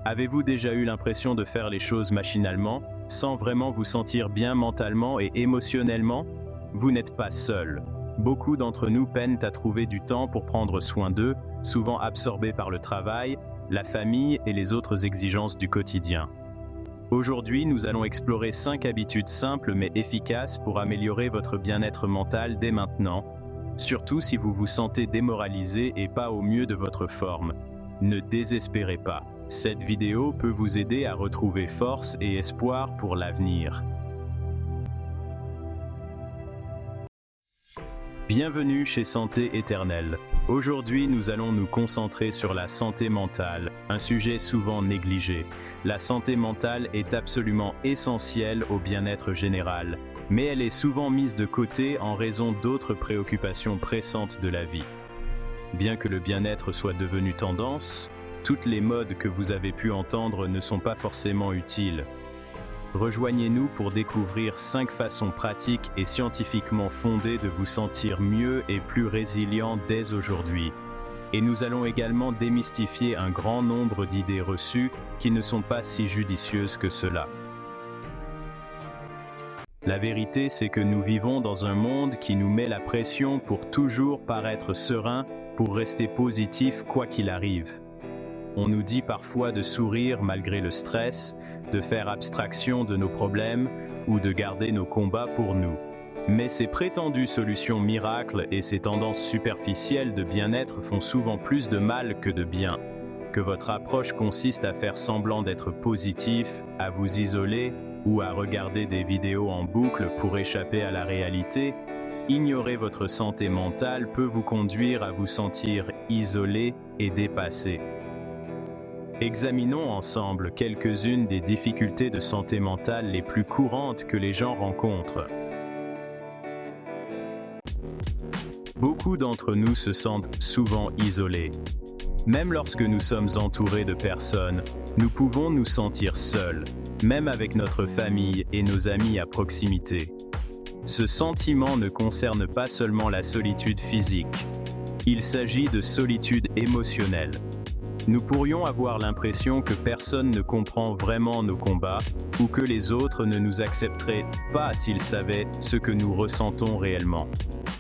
Avez-vous déjà eu l'impression de faire les choses machinalement, sans vraiment vous sentir bien mentalement et émotionnellement? Vous n'êtes pas seul. Beaucoup d'entre nous peinent à trouver du temps pour prendre soin d'eux, souvent absorbés par le travail, la famille et les autres exigences du quotidien. Aujourd'hui, nous allons explorer 5 habitudes simples mais efficaces pour améliorer votre bien-être mental dès maintenant, surtout si vous vous sentez démoralisé et pas au mieux de votre forme. Ne désespérez pas. Cette vidéo peut vous aider à retrouver force et espoir pour l'avenir. Bienvenue chez Santé Éternelle. Aujourd'hui, nous allons nous concentrer sur la santé mentale, un sujet souvent négligé. La santé mentale est absolument essentielle au bien-être général, mais elle est souvent mise de côté en raison d'autres préoccupations pressantes de la vie. Bien que le bien-être soit devenu tendance, toutes les modes que vous avez pu entendre ne sont pas forcément utiles. Rejoignez-nous pour découvrir 5 façons pratiques et scientifiquement fondées de vous sentir mieux et plus résilient dès aujourd'hui. Et nous allons également démystifier un grand nombre d'idées reçues qui ne sont pas si judicieuses que cela. La vérité, c'est que nous vivons dans un monde qui nous met la pression pour toujours paraître serein, pour rester positif quoi qu'il arrive. On nous dit parfois de sourire malgré le stress, de faire abstraction de nos problèmes ou de garder nos combats pour nous. Mais ces prétendues solutions miracles et ces tendances superficielles de bien-être font souvent plus de mal que de bien. Que votre approche consiste à faire semblant d'être positif, à vous isoler ou à regarder des vidéos en boucle pour échapper à la réalité, ignorer votre santé mentale peut vous conduire à vous sentir isolé et dépassé. Examinons ensemble quelques-unes des difficultés de santé mentale les plus courantes que les gens rencontrent. Beaucoup d'entre nous se sentent souvent isolés. Même lorsque nous sommes entourés de personnes, nous pouvons nous sentir seuls, même avec notre famille et nos amis à proximité. Ce sentiment ne concerne pas seulement la solitude physique. Il s'agit de solitude émotionnelle. Nous pourrions avoir l'impression que personne ne comprend vraiment nos combats ou que les autres ne nous accepteraient pas s'ils savaient ce que nous ressentons réellement.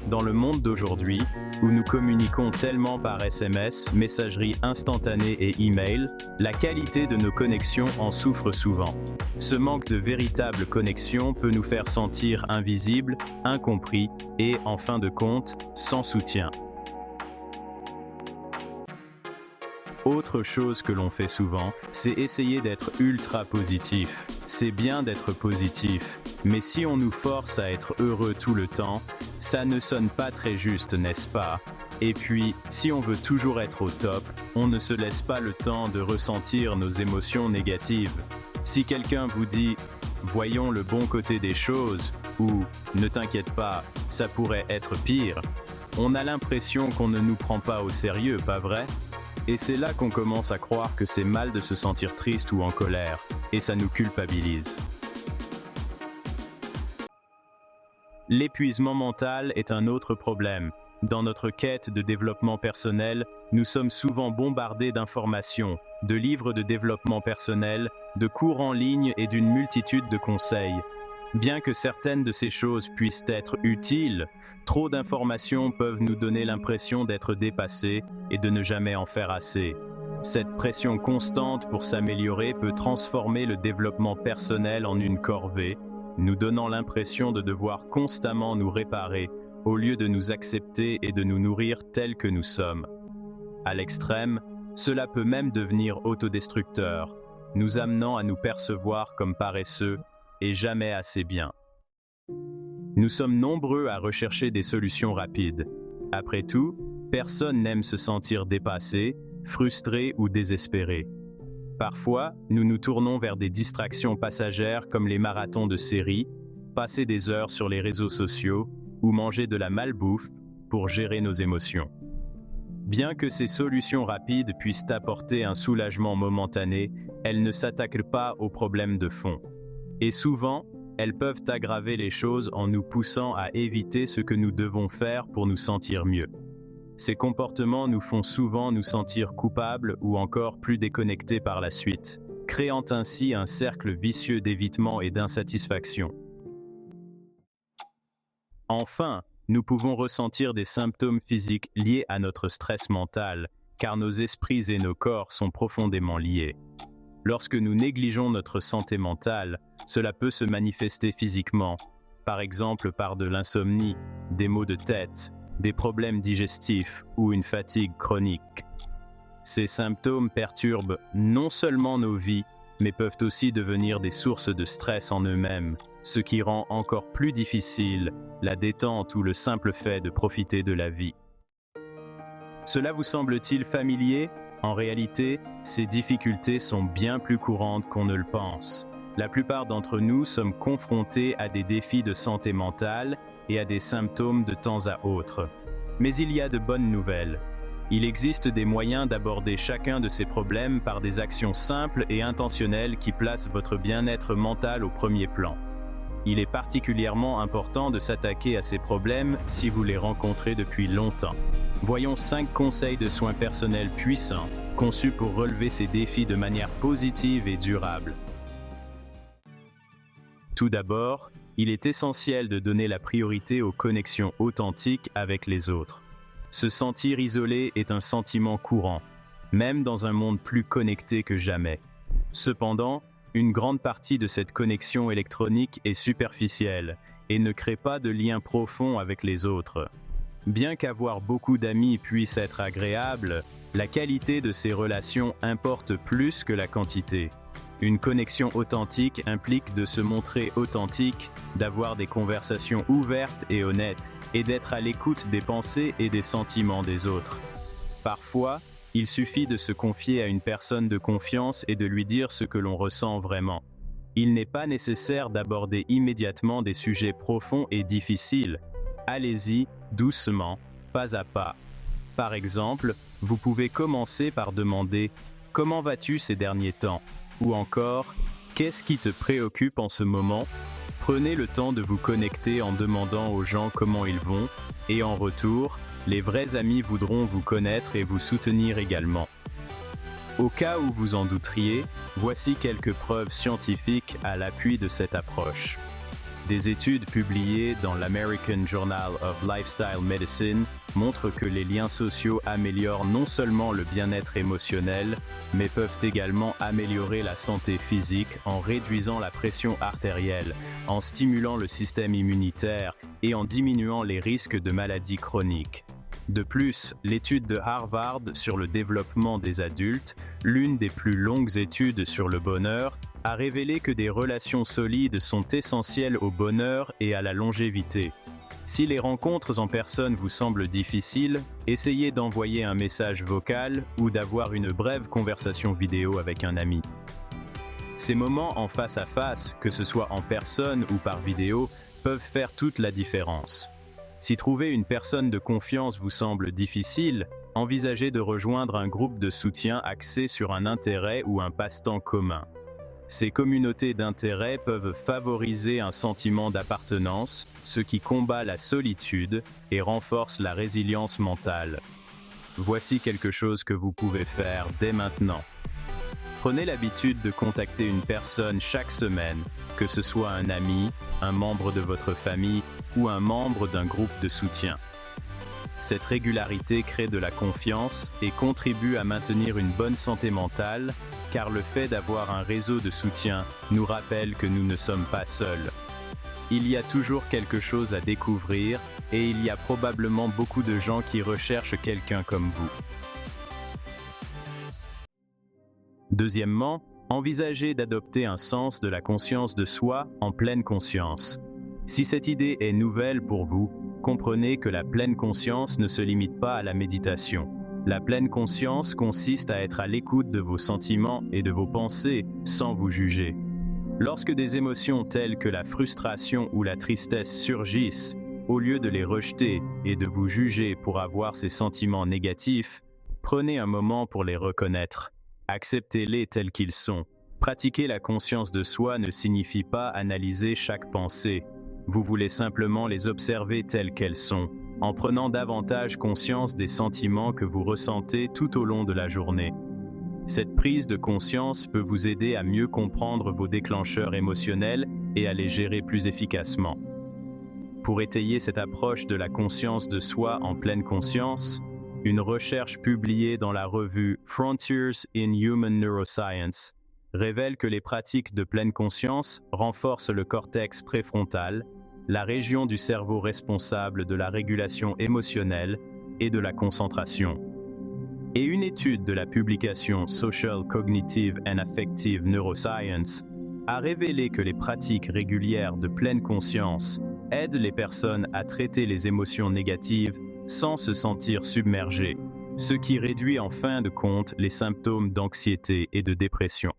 Dans le monde d'aujourd'hui, où nous communiquons tellement par SMS, messagerie instantanée et email, la qualité de nos connexions en souffre souvent. Ce manque de véritable connexion peut nous faire sentir invisibles, incompris et, en fin de compte, sans soutien. Autre chose que l'on fait souvent, c'est essayer d'être ultra positif. C'est bien d'être positif, mais si on nous force à être heureux tout le temps, ça ne sonne pas très juste, n'est-ce pas? Et puis, si on veut toujours être au top, on ne se laisse pas le temps de ressentir nos émotions négatives. Si quelqu'un vous dit « voyons le bon côté des choses » ou « ne t'inquiète pas, ça pourrait être pire », on a l'impression qu'on ne nous prend pas au sérieux, pas vrai? Et c'est là qu'on commence à croire que c'est mal de se sentir triste ou en colère, et ça nous culpabilise. L'épuisement mental est un autre problème. Dans notre quête de développement personnel, nous sommes souvent bombardés d'informations, de livres de développement personnel, de cours en ligne et d'une multitude de conseils. Bien que certaines de ces choses puissent être utiles, trop d'informations peuvent nous donner l'impression d'être dépassés et de ne jamais en faire assez. Cette pression constante pour s'améliorer peut transformer le développement personnel en une corvée, nous donnant l'impression de devoir constamment nous réparer, au lieu de nous accepter et de nous nourrir tels que nous sommes. À l'extrême, cela peut même devenir autodestructeur, nous amenant à nous percevoir comme paresseux et jamais assez bien. Nous sommes nombreux à rechercher des solutions rapides. Après tout, personne n'aime se sentir dépassé, frustré ou désespéré. Parfois, nous nous tournons vers des distractions passagères comme les marathons de séries, passer des heures sur les réseaux sociaux ou manger de la malbouffe pour gérer nos émotions. Bien que ces solutions rapides puissent apporter un soulagement momentané, elles ne s'attaquent pas aux problèmes de fond. Et souvent, elles peuvent aggraver les choses en nous poussant à éviter ce que nous devons faire pour nous sentir mieux. Ces comportements nous font souvent nous sentir coupables ou encore plus déconnectés par la suite, créant ainsi un cercle vicieux d'évitement et d'insatisfaction. Enfin, nous pouvons ressentir des symptômes physiques liés à notre stress mental, car nos esprits et nos corps sont profondément liés. Lorsque nous négligeons notre santé mentale, cela peut se manifester physiquement, par exemple par de l'insomnie, des maux de tête, des problèmes digestifs ou une fatigue chronique. Ces symptômes perturbent non seulement nos vies, mais peuvent aussi devenir des sources de stress en eux-mêmes, ce qui rend encore plus difficile la détente ou le simple fait de profiter de la vie. Cela vous semble-t-il familier ? En réalité, ces difficultés sont bien plus courantes qu'on ne le pense. La plupart d'entre nous sommes confrontés à des défis de santé mentale et à des symptômes de temps à autre. Mais il y a de bonnes nouvelles. Il existe des moyens d'aborder chacun de ces problèmes par des actions simples et intentionnelles qui placent votre bien-être mental au premier plan. Il est particulièrement important de s'attaquer à ces problèmes si vous les rencontrez depuis longtemps. Voyons 5 conseils de soins personnels puissants, conçus pour relever ces défis de manière positive et durable. Tout d'abord, il est essentiel de donner la priorité aux connexions authentiques avec les autres. Se sentir isolé est un sentiment courant, même dans un monde plus connecté que jamais. Cependant, une grande partie de cette connexion électronique est superficielle et ne crée pas de lien profond avec les autres. Bien qu'avoir beaucoup d'amis puisse être agréable, la qualité de ces relations importe plus que la quantité. Une connexion authentique implique de se montrer authentique, d'avoir des conversations ouvertes et honnêtes, et d'être à l'écoute des pensées et des sentiments des autres. Parfois, il suffit de se confier à une personne de confiance et de lui dire ce que l'on ressent vraiment. Il n'est pas nécessaire d'aborder immédiatement des sujets profonds et difficiles. Allez-y, doucement, pas à pas. Par exemple, vous pouvez commencer par demander « Comment vas-tu ces derniers temps ?» ou encore « Qu'est-ce qui te préoccupe en ce moment ?» Prenez le temps de vous connecter en demandant aux gens comment ils vont, et en retour, les vrais amis voudront vous connaître et vous soutenir également. Au cas où vous en douteriez, voici quelques preuves scientifiques à l'appui de cette approche. Des études publiées dans l'American Journal of Lifestyle Medicine montrent que les liens sociaux améliorent non seulement le bien-être émotionnel, mais peuvent également améliorer la santé physique en réduisant la pression artérielle, en stimulant le système immunitaire et en diminuant les risques de maladies chroniques. De plus, l'étude de Harvard sur le développement des adultes, l'une des plus longues études sur le bonheur, a révélé que des relations solides sont essentielles au bonheur et à la longévité. Si les rencontres en personne vous semblent difficiles, essayez d'envoyer un message vocal ou d'avoir une brève conversation vidéo avec un ami. Ces moments en face à face, que ce soit en personne ou par vidéo, peuvent faire toute la différence. Si trouver une personne de confiance vous semble difficile, envisagez de rejoindre un groupe de soutien axé sur un intérêt ou un passe-temps commun. Ces communautés d'intérêt peuvent favoriser un sentiment d'appartenance, ce qui combat la solitude et renforce la résilience mentale. Voici quelque chose que vous pouvez faire dès maintenant. Prenez l'habitude de contacter une personne chaque semaine, que ce soit un ami, un membre de votre famille ou un membre d'un groupe de soutien. Cette régularité crée de la confiance et contribue à maintenir une bonne santé mentale, car le fait d'avoir un réseau de soutien nous rappelle que nous ne sommes pas seuls. Il y a toujours quelque chose à découvrir et il y a probablement beaucoup de gens qui recherchent quelqu'un comme vous. Deuxièmement, envisagez d'adopter un sens de la conscience de soi en pleine conscience. Si cette idée est nouvelle pour vous, comprenez que la pleine conscience ne se limite pas à la méditation. La pleine conscience consiste à être à l'écoute de vos sentiments et de vos pensées sans vous juger. Lorsque des émotions telles que la frustration ou la tristesse surgissent, au lieu de les rejeter et de vous juger pour avoir ces sentiments négatifs, prenez un moment pour les reconnaître. Acceptez-les tels qu'ils sont. Pratiquer la conscience de soi ne signifie pas analyser chaque pensée. Vous voulez simplement les observer telles qu'elles sont, en prenant davantage conscience des sentiments que vous ressentez tout au long de la journée. Cette prise de conscience peut vous aider à mieux comprendre vos déclencheurs émotionnels et à les gérer plus efficacement. Pour étayer cette approche de la conscience de soi en pleine conscience, une recherche publiée dans la revue Frontiers in Human Neuroscience révèle que les pratiques de pleine conscience renforcent le cortex préfrontal, la région du cerveau responsable de la régulation émotionnelle et de la concentration. Et une étude de la publication Social Cognitive and Affective Neuroscience a révélé que les pratiques régulières de pleine conscience aident les personnes à traiter les émotions négatives sans se sentir submergées, ce qui réduit en fin de compte les symptômes d'anxiété et de dépression.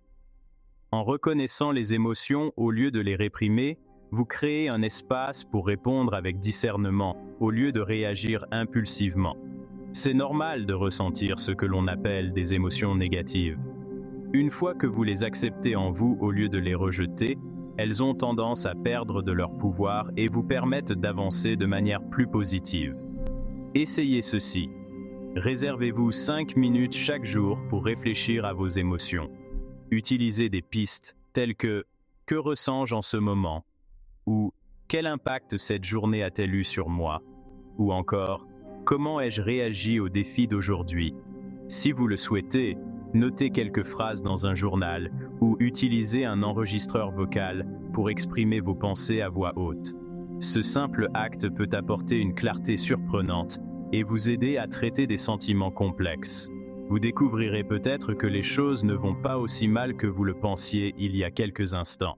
En reconnaissant les émotions au lieu de les réprimer, vous créez un espace pour répondre avec discernement au lieu de réagir impulsivement. C'est normal de ressentir ce que l'on appelle des émotions négatives. Une fois que vous les acceptez en vous au lieu de les rejeter, elles ont tendance à perdre de leur pouvoir et vous permettent d'avancer de manière plus positive. Essayez ceci. Réservez-vous 5 minutes chaque jour pour réfléchir à vos émotions. Utilisez des pistes telles que « Que ressens-je en ce moment ?» ou « Quel impact cette journée a-t-elle eu sur moi ?» ou encore « Comment ai-je réagi aux défis d'aujourd'hui ?» Si vous le souhaitez, notez quelques phrases dans un journal ou utilisez un enregistreur vocal pour exprimer vos pensées à voix haute. Ce simple acte peut apporter une clarté surprenante et vous aider à traiter des sentiments complexes. Vous découvrirez peut-être que les choses ne vont pas aussi mal que vous le pensiez il y a quelques instants.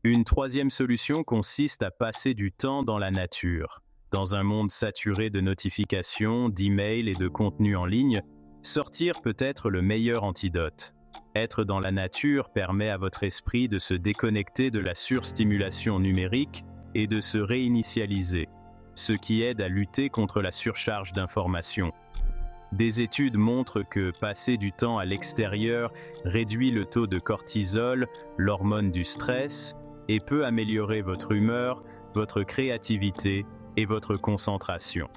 Une troisième solution consiste à passer du temps dans la nature. Dans un monde saturé de notifications, d'emails et de contenus en ligne, sortir peut être le meilleur antidote. Être dans la nature permet à votre esprit de se déconnecter de la surstimulation numérique et de se réinitialiser, ce qui aide à lutter contre la surcharge d'informations. Des études montrent que passer du temps à l'extérieur réduit le taux de cortisol, l'hormone du stress, et peut améliorer votre humeur, votre créativité et votre concentration.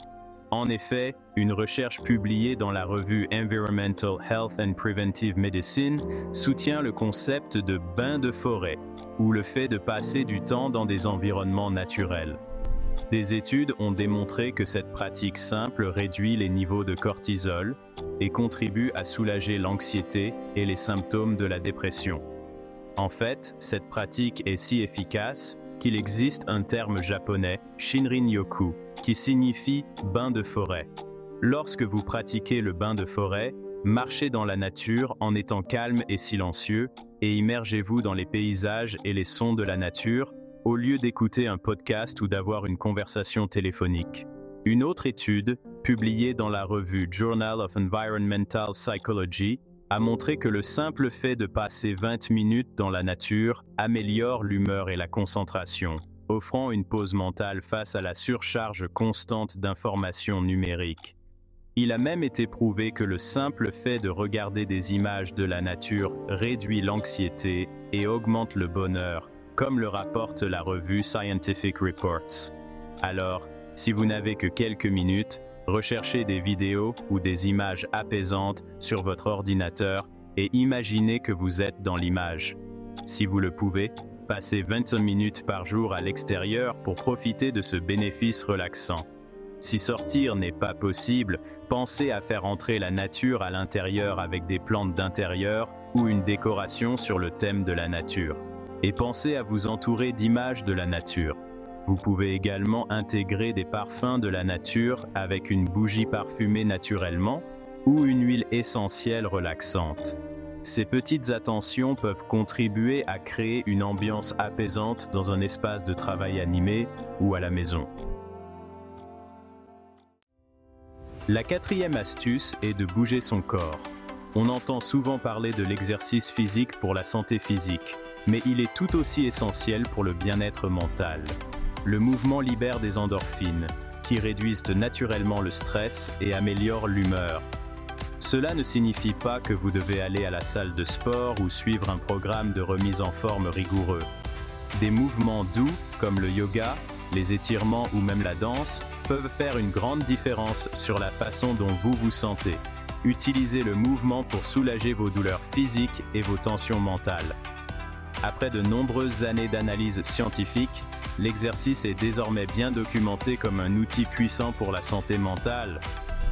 En effet, une recherche publiée dans la revue Environmental Health and Preventive Medicine soutient le concept de bain de forêt, ou le fait de passer du temps dans des environnements naturels. Des études ont démontré que cette pratique simple réduit les niveaux de cortisol et contribue à soulager l'anxiété et les symptômes de la dépression. En fait, cette pratique est si efficace qu'il existe un terme japonais, Shinrin-yoku, qui signifie « bain de forêt ». Lorsque vous pratiquez le bain de forêt, marchez dans la nature en étant calme et silencieux et immergez-vous dans les paysages et les sons de la nature au lieu d'écouter un podcast ou d'avoir une conversation téléphonique. Une autre étude, publiée dans la revue Journal of Environmental Psychology, a montré que le simple fait de passer 20 minutes dans la nature améliore l'humeur et la concentration, offrant une pause mentale face à la surcharge constante d'informations numériques. Il a même été prouvé que le simple fait de regarder des images de la nature réduit l'anxiété et augmente le bonheur, comme le rapporte la revue Scientific Reports. Alors, si vous n'avez que quelques minutes, recherchez des vidéos ou des images apaisantes sur votre ordinateur et imaginez que vous êtes dans l'image. Si vous le pouvez, passez 25 minutes par jour à l'extérieur pour profiter de ce bénéfice relaxant. Si sortir n'est pas possible, pensez à faire entrer la nature à l'intérieur avec des plantes d'intérieur ou une décoration sur le thème de la nature. Et pensez à vous entourer d'images de la nature. Vous pouvez également intégrer des parfums de la nature avec une bougie parfumée naturellement ou une huile essentielle relaxante. Ces petites attentions peuvent contribuer à créer une ambiance apaisante dans un espace de travail animé ou à la maison. La quatrième astuce est de bouger son corps. On entend souvent parler de l'exercice physique pour la santé physique, mais il est tout aussi essentiel pour le bien-être mental. Le mouvement libère des endorphines, qui réduisent naturellement le stress et améliorent l'humeur. Cela ne signifie pas que vous devez aller à la salle de sport ou suivre un programme de remise en forme rigoureux. Des mouvements doux, comme le yoga, les étirements ou même la danse peuvent faire une grande différence sur la façon dont vous vous sentez. Utilisez le mouvement pour soulager vos douleurs physiques et vos tensions mentales. Après de nombreuses années d'analyse scientifique, l'exercice est désormais bien documenté comme un outil puissant pour la santé mentale.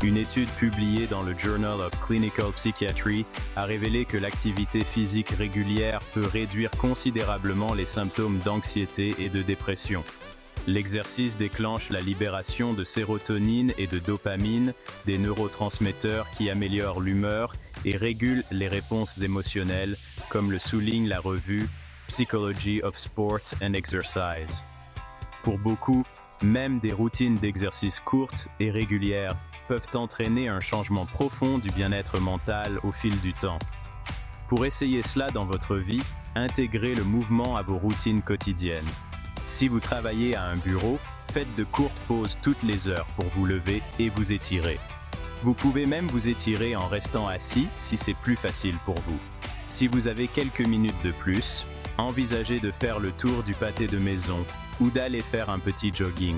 Une étude publiée dans le Journal of Clinical Psychiatry a révélé que l'activité physique régulière peut réduire considérablement les symptômes d'anxiété et de dépression. L'exercice déclenche la libération de sérotonine et de dopamine, des neurotransmetteurs qui améliorent l'humeur et régulent les réponses émotionnelles, comme le souligne la revue Psychology of Sport and Exercise. Pour beaucoup, même des routines d'exercice courtes et régulières peuvent entraîner un changement profond du bien-être mental au fil du temps. Pour essayer cela dans votre vie, intégrez le mouvement à vos routines quotidiennes. Si vous travaillez à un bureau, faites de courtes pauses toutes les heures pour vous lever et vous étirer. Vous pouvez même vous étirer en restant assis si c'est plus facile pour vous. Si vous avez quelques minutes de plus, envisagez de faire le tour du pâté de maison ou d'aller faire un petit jogging.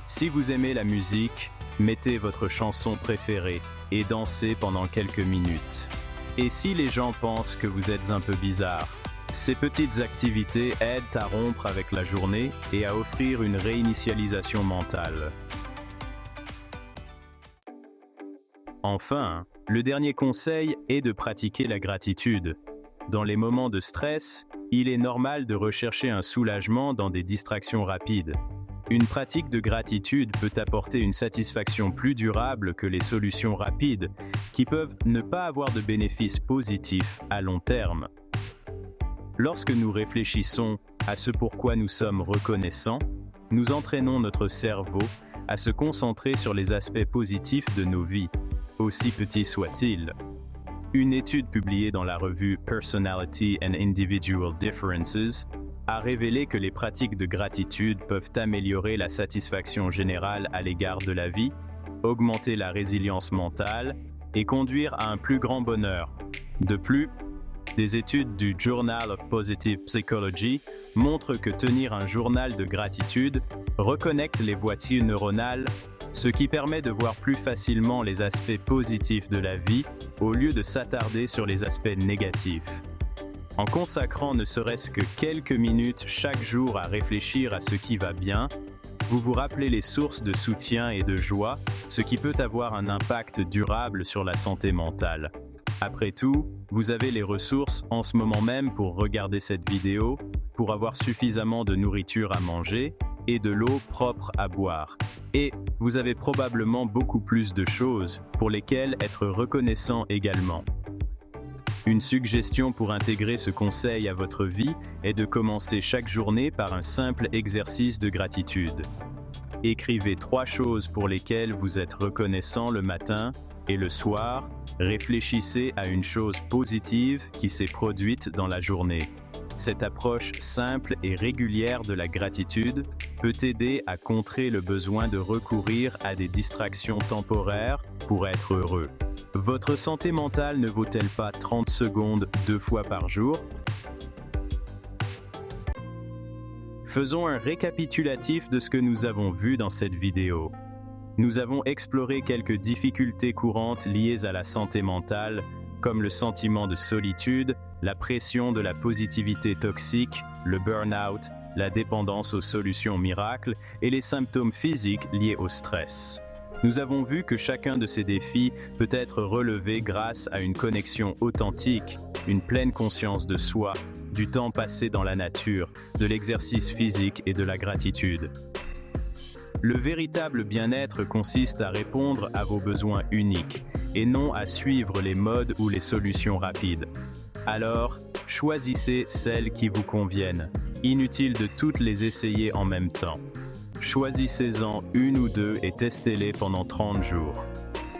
Si vous aimez la musique, mettez votre chanson préférée et dansez pendant quelques minutes. Et si les gens pensent que vous êtes un peu bizarre, ces petites activités aident à rompre avec la journée et à offrir une réinitialisation mentale. Enfin, le dernier conseil est de pratiquer la gratitude. Dans les moments de stress, il est normal de rechercher un soulagement dans des distractions rapides. Une pratique de gratitude peut apporter une satisfaction plus durable que les solutions rapides, qui peuvent ne pas avoir de bénéfices positifs à long terme. Lorsque nous réfléchissons à ce pourquoi nous sommes reconnaissants, nous entraînons notre cerveau à se concentrer sur les aspects positifs de nos vies, aussi petits soient-ils. Une étude publiée dans la revue Personality and Individual Differences a révélé que les pratiques de gratitude peuvent améliorer la satisfaction générale à l'égard de la vie, augmenter la résilience mentale et conduire à un plus grand bonheur. De plus, des études du Journal of Positive Psychology montrent que tenir un journal de gratitude reconnecte les voies neuronales, ce qui permet de voir plus facilement les aspects positifs de la vie au lieu de s'attarder sur les aspects négatifs. En consacrant ne serait-ce que quelques minutes chaque jour à réfléchir à ce qui va bien, vous vous rappelez les sources de soutien et de joie, ce qui peut avoir un impact durable sur la santé mentale. Après tout, vous avez les ressources en ce moment même pour regarder cette vidéo, pour avoir suffisamment de nourriture à manger et de l'eau propre à boire. Et vous avez probablement beaucoup plus de choses pour lesquelles être reconnaissant également. Une suggestion pour intégrer ce conseil à votre vie est de commencer chaque journée par un simple exercice de gratitude. Écrivez 3 choses pour lesquelles vous êtes reconnaissant le matin et le soir, réfléchissez à une chose positive qui s'est produite dans la journée. Cette approche simple et régulière de la gratitude peut aider à contrer le besoin de recourir à des distractions temporaires pour être heureux. Votre santé mentale ne vaut-elle pas 30 secondes 2 fois par jour? Faisons un récapitulatif de ce que nous avons vu dans cette vidéo. Nous avons exploré quelques difficultés courantes liées à la santé mentale, comme le sentiment de solitude, la pression de la positivité toxique, le burn-out, la dépendance aux solutions miracles et les symptômes physiques liés au stress. Nous avons vu que chacun de ces défis peut être relevé grâce à une connexion authentique, une pleine conscience de soi, du temps passé dans la nature, de l'exercice physique et de la gratitude. Le véritable bien-être consiste à répondre à vos besoins uniques et non à suivre les modes ou les solutions rapides. Alors, choisissez celles qui vous conviennent. Inutile de toutes les essayer en même temps. Choisissez-en une ou deux et testez-les pendant 30 jours.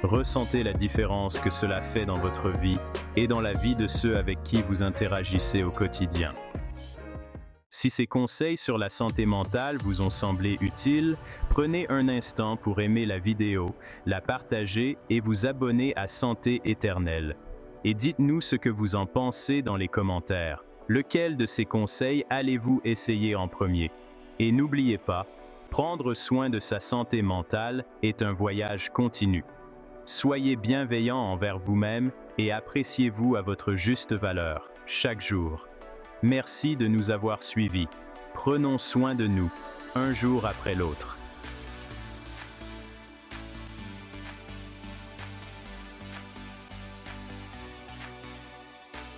Ressentez la différence que cela fait dans votre vie et dans la vie de ceux avec qui vous interagissez au quotidien. Si ces conseils sur la santé mentale vous ont semblé utiles, prenez un instant pour aimer la vidéo, la partager et vous abonner à Santé Éternelle. Et dites-nous ce que vous en pensez dans les commentaires. Lequel de ces conseils allez-vous essayer en premier? Et n'oubliez pas, Prendre soin de sa santé mentale est un voyage continu. Soyez bienveillant envers vous-même et appréciez-vous à votre juste valeur, chaque jour. Merci de nous avoir suivis. Prenons soin de nous, un jour après l'autre.